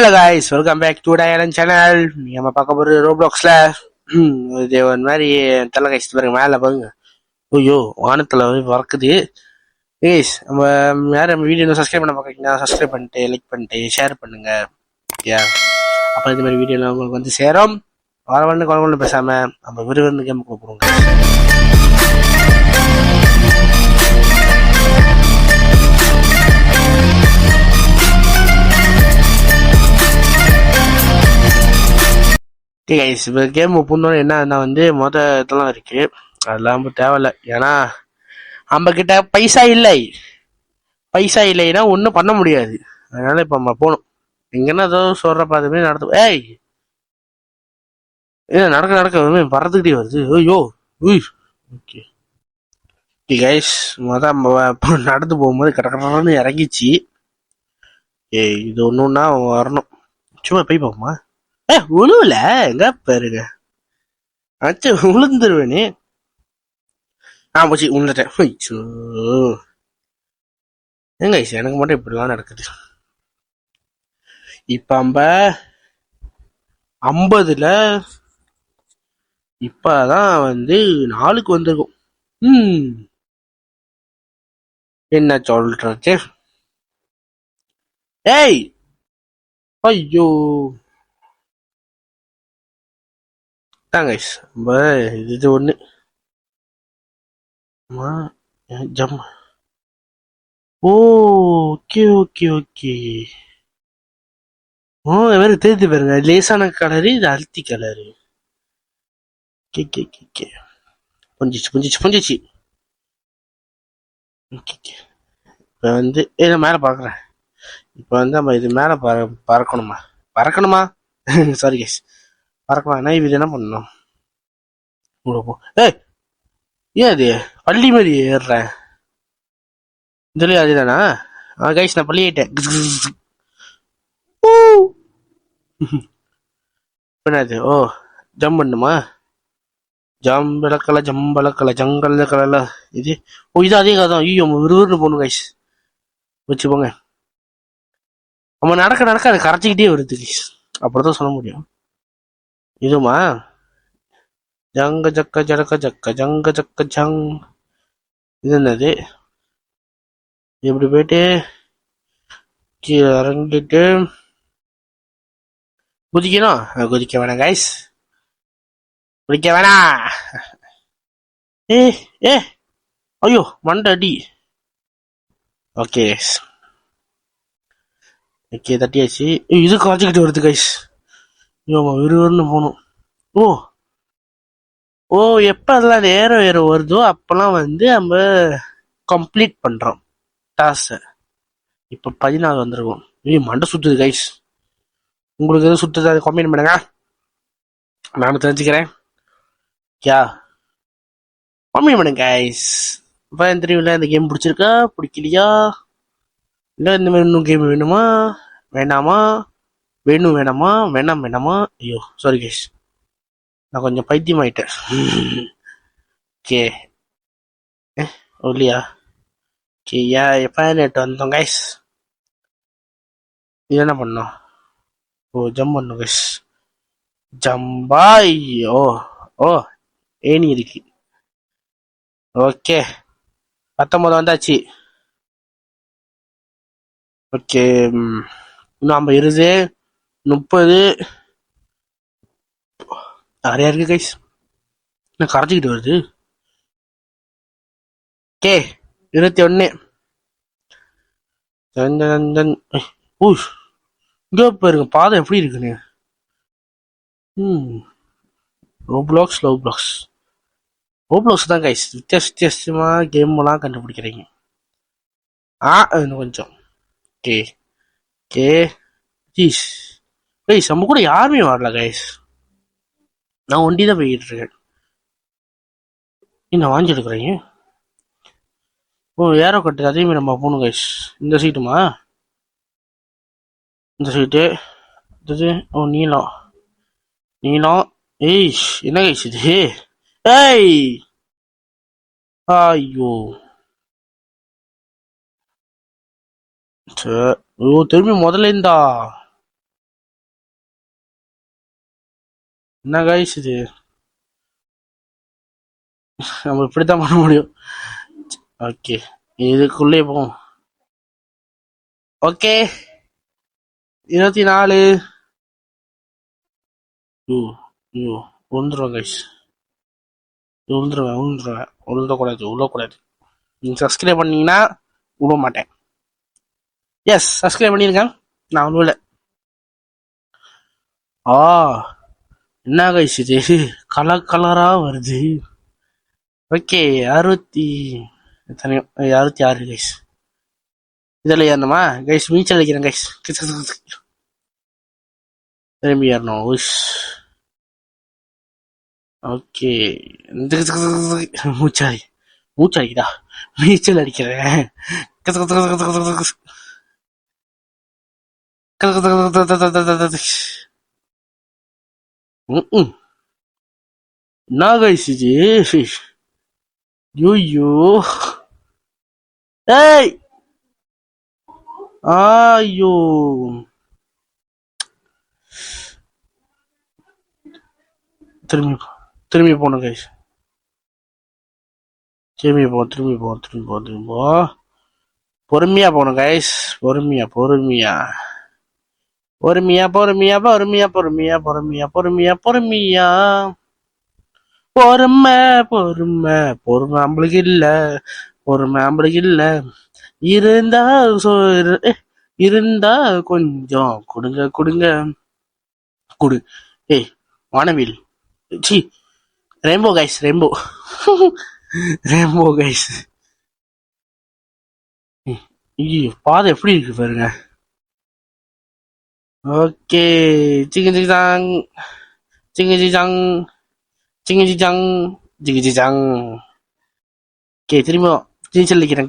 Hello guys, welcome back to டயலன் channel. நம்ம பார்க்க போகிறது ரோப்ளாக்ஸில் இது ஒரு மாதிரி தலை கைஸ் பாருங்க, மேலே பாருங்க. ஐயோ, வானத்தில் பறக்குது கைஸ். யாரும் நம்ம வீடியோ சப்ஸ்கிரைப் பண்ண பார்க்குறீங்கன்னா சப்ஸ்கிரைப் பண்ணிட்டு லைக் பண்ணிட்டு ஷேர் பண்ணுங்க. யா, அப்போ இந்த மாதிரி வீடியோலாம் உங்களுக்கு வந்து சேரும். வரவன்னு குழந்தை பேசாமல் நம்ம விறுவிறுன்னு கேம் கொடுப்போங்க. கைஸ், இப்போ கேம் புண்ணோன்னு என்ன வந்து இதெல்லாம் இருக்கு, அதெல்லாம் ரொம்ப தேவையில்லை. ஏன்னா நம்ம கிட்ட பைசா இல்லைன்னா ஒன்றும் பண்ண முடியாது. அதனால இப்போ நம்ம போகணும். எங்கன்னா ஏதோ சொல்றப்ப அதுமாரி நடத்து. ஏய், நடக்க பறந்துக்கிட்டே வருது. ஐயோ, ஓகே கைஸ், நடந்து போகும்போது கடற்கடன்னு இறங்கிச்சு. இது ஒன்றுன்னா வரணும். சும்மா போய் பார்ப்போமா? உழுவுல எங்க பாருங்க, அச்சு உளுந்துருவேனே. போச்சு, உழுந்துட்டேன். எங்க எனக்கு மட்டும் இப்படிலாம் நடக்குது. இப்ப 50ல இப்பதான் வந்து 4க்கு வந்திருக்கும். என்ன சொல்றது? ஏய், ஐயோ தாங்க இது ஒண்ணு. ஜம். Okay okay okay. வேற தெரிஞ்சு பாருங்க, லேசான கலரு, இது அழுத்தி கலரு. புஞ்சிச்சு. இப்ப வந்து மேல பாக்குறேன். இப்ப வந்து நம்ம இது மேல பறக்கணுமா சாரி கேஸ், பறக்கலாம். இது என்ன பண்ணணும்? ஏன் அது பள்ளி மாதிரி ஏறுறேன்? இதுலயும் அதுதானா? கைஸ், நான் பள்ளி ஆயிட்டேன். என்னது? ஜம்ப் பண்ணுமா? ஜம்பளக்கல இது. இது அதே கதான். ஐயோ, விறுவிறுன்னு போகணும் கைஸ். வச்சுப்போங்க. நம்ம நடக்க அது கரைச்சிக்கிட்டே வருது கைஸ். அப்படிதான் சொல்ல முடியும். இதுமா ஜங்க ஜக்க ஜடக்க ஜக்க ஜங்க ஜக்க ஜங். இது என்னது? இப்படி போயிட்டு கீழே இறங்கிட்டு குதிக்கணும். குதிக்க வேணாம் கைஸ், குதிக்க வேணாம். ஐயோ, மண்டை அடி. ஓகே கைஸ், ஓகே தட்டியாச்சு. இது காய்ச்சிக்கிட்டு வருது கைஸ். விறுவிறுன்னு போகணும். எப்ப அதெல்லாம் ஏற வருதோ அப்பெல்லாம் வந்து நம்ம கம்ப்ளீட் பண்றோம் டாஸ்க். இப்ப 14 வந்திருக்கும். மண்டை சுத்துது கைஸ். உங்களுக்கு எதுவும் சுத்துது, அதை கமெண்ட் பண்ணுங்க, நானும் தெரிஞ்சுக்கிறேன். கமெண்ட் பண்ணுங்க கைஸ். தெரியல, இந்த கேம் பிடிச்சிருக்கா பிடிக்கலையா, இல்ல இந்த மாதிரி இன்னும் கேம் வேணுமா வேண்டாமா, வேணாமா. ஐயோ சாரி கைஸ், நான் கொஞ்சம் பைத்தியம் ஆயிட்டேன். ஓகே இல்லையா? எப்ப நேற்று வந்தோம் கைஸ். இது என்ன பண்ணோம்? ஜம்ப் பண்ணும் கைஸ். ஜம்பாய். ஏனி இருக்கு. ஓகே, 19 வந்தாச்சு. ஓகே, இன்னும் 50, 30 நிறையா இருக்கு கைஸ். என்ன கரைச்சிக்கிட்டு வருது? ஓகே, 21. இங்க பாருங்க பாதை எப்படி இருக்குன்னு. ரோப்ளாக்ஸ் தான் கைஸ். வித்தியாசமா கேம் எல்லாம் கண்டுபிடிக்கிறீங்க. இன்னும் கொஞ்சம். கைஸ், நம்ம கூட யாருமே வரல கைஸ். நான் ஒண்டிதான் போய்கிட்டு இருக்கேன். என்ன வாங்கி எடுக்கிறீங்க? ஏரோ கட்டு அதே மாதிரி நம்ம போகணும் கைஸ். இந்த சீட்டுமா? இந்த சீட்டு இது. நீளம். என்ன கைஸ் இது? ஐயோ, திரும்பி முதல்ல இருந்தா என்ன கைஸ் இது? நம்ம இப்படித்தான் பண்ண முடியும். ஓகே, இதுக்குள்ளே போவோம். ஓகே, 24. உழுந்துருவேன் கைஸ், உழுந்துடக்கூடாது, உள்ளக்கூடாது. நீங்க சப்ஸ்கிரைப் பண்ணீங்கன்னா விட மாட்டேன். எஸ், சப்ஸ்கிரைப் பண்ணிருக்கேன். நான் ஒன்றும் இல்லை. ஆ, என்ன கைஸ் இது? கலர் கலரா வருது. ஓகே, 60 எத்தனையோ 66 கைஸ். இதில் ஏறணுமா கைஸ்? நீச்சல் அடிக்கிறேன் கைஸ். திரும்பி ஏறணும். ஓகே, மூச்சாடிக்குதா? நீச்சல் அடிக்கிறேன். என்ன கைஸ் இது? ஐயோ, ஏய், ஐயோ, திரும்பி போகணும் கைஸ். திரும்பி போ. பொறுமையா போகணும் கைஸ். பொறுமையா. பொறுமை. நம்மளுக்கு இல்ல. இருந்தா கொஞ்சம் கொடுங்க. குடு. ஏய், வானவில். C, rainbow guys, rainbow guys. பாதை எப்படி இருக்கு பாருங்க. ஓகே, சிங்கஜிஜாங். ஓகே, திரும்ப நீச்சல் அடிக்கிறேன்.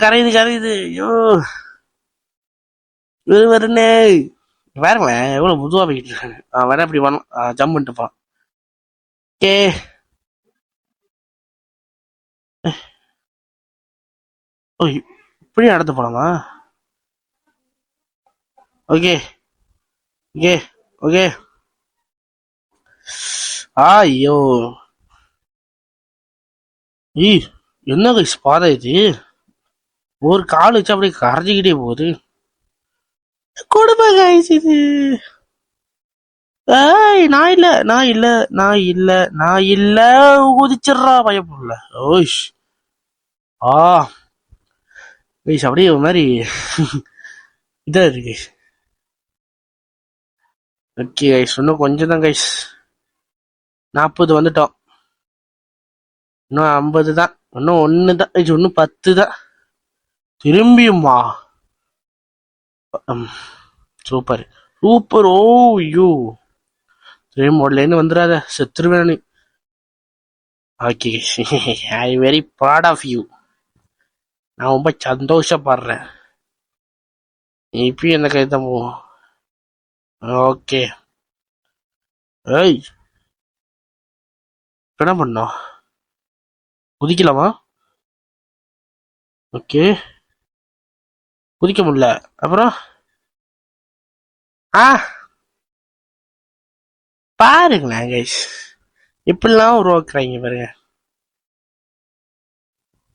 கரையுது. ஐயோ, வருனே. பாருங்களேன் எவ்வளவு புதுவா போயிட்டு இருக்காங்க. வேணா இப்படி வரணும், ஜம்ப் பண்ணிட்டு போலாம். ஓகே, இப்படி நடந்து போலாமா? ஓகே. ஐயோ, என்ன கைஸ் பாதை இது? ஒரு கால் வச்சு அப்படியே கரைஞ்சிக்கிட்டே போகுது. கொடுமை கைஸ் இது. ஏய், நான் இல்ல குதிச்சிடுறா பயப்புள்ள. ஓஷ், கைஸ் அப்படியே ஒரு மாதிரி இதா இருக்கு. ஓகே கைஸ், இன்னும் கொஞ்சம் தான் கைஸ். 40 வந்துட்டோம். இன்னும் 50 தான். இன்னும் 1 தான். இன்னும் 10 தான். திரும்பியுமா? சூப்பர். ஓ யூ, திரும்பி மோட்லேருந்து வந்துடாத, செத்துருவேன். Okay, I very proud of you. நான் ரொம்ப சந்தோஷப்படுறேன். இப்பயும் என்ன கைதான் போவோம். ஓகே. ஏய், என்ன பண்ணோம்? குதிக்கலாமா? ஓகே, குதிக்க முடியல. அப்புறம் பாருங்களேன் கைஸ், இப்படிலாம் உருவாக்குறாங்க பாருங்க.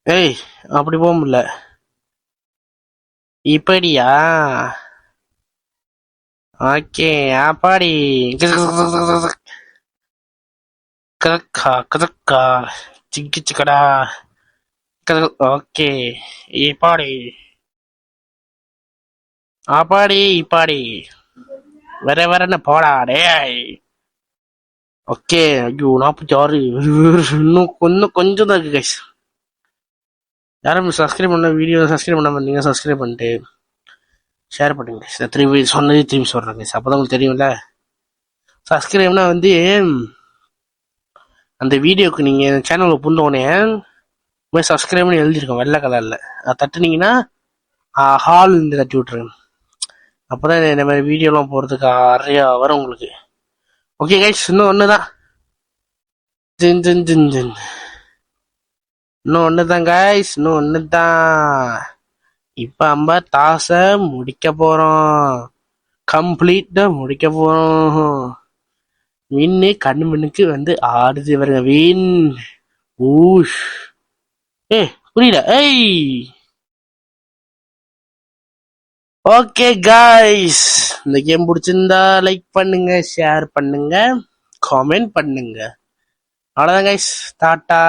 ஏய், அப்படி போக முடியல. இப்படியா? ஓகே, அப்பாடி. கதக்கா சிக்கடா. ஓகே, இப்பாடி வரன்னு போடா டே. ஓகே, ஐயோ 46. இன்னும் கொஞ்சம் தான் இருக்கு கைஸ். யாரும் சப்ஸ்கிரைப் பண்ண வீடியோ சப்ஸ்கிரைப் பண்ண பண்ணீங்க, சப்ஸ்கிரைப் பண்ணிட்டு ஷேர் பண்ணுங்க. திரும்பி சொல்றேன் கைஸ், அப்பதான் உங்களுக்கு தெரியும்ல. சப்ஸ்கிரைப்னா வந்து அந்த வீடியோக்கு நீங்க சேனலுக்கு புண்டோடனே சப்ஸ்கிரைப்னு எழுதிருக்கோம் வெள்ளை கலர்ல. அதை தட்டுனீங்கன்னா ஹால் இருந்து தட்டி விட்டுருங்க. அப்பதான் இந்த மாதிரி வீடியோலாம் போறதுக்கு நிறைய வரும் உங்களுக்கு. ஓகே கைஸ், இன்னும் ஒண்ணுதான். இன்னும் ஒண்ணுதான் கைஸ், இன்னும் ஒண்ணுதான். இப்ப நம்ம டாஸ முடிக்க போறோம். கம்ப்ளீட்டா முடிக்க போறோம். வின்னு கண்ணு மண்ணுக்கு வந்து ஆடுது பாருங்க. வின். ஊஷ். புரியல. ஓகே காய்ஸ், இந்த கேம் பிடிச்சிருந்தா லைக் பண்ணுங்க, ஷேர் பண்ணுங்க, காமெண்ட் பண்ணுங்க. அவ்வளவுதான் கைஸ், டாட்டா.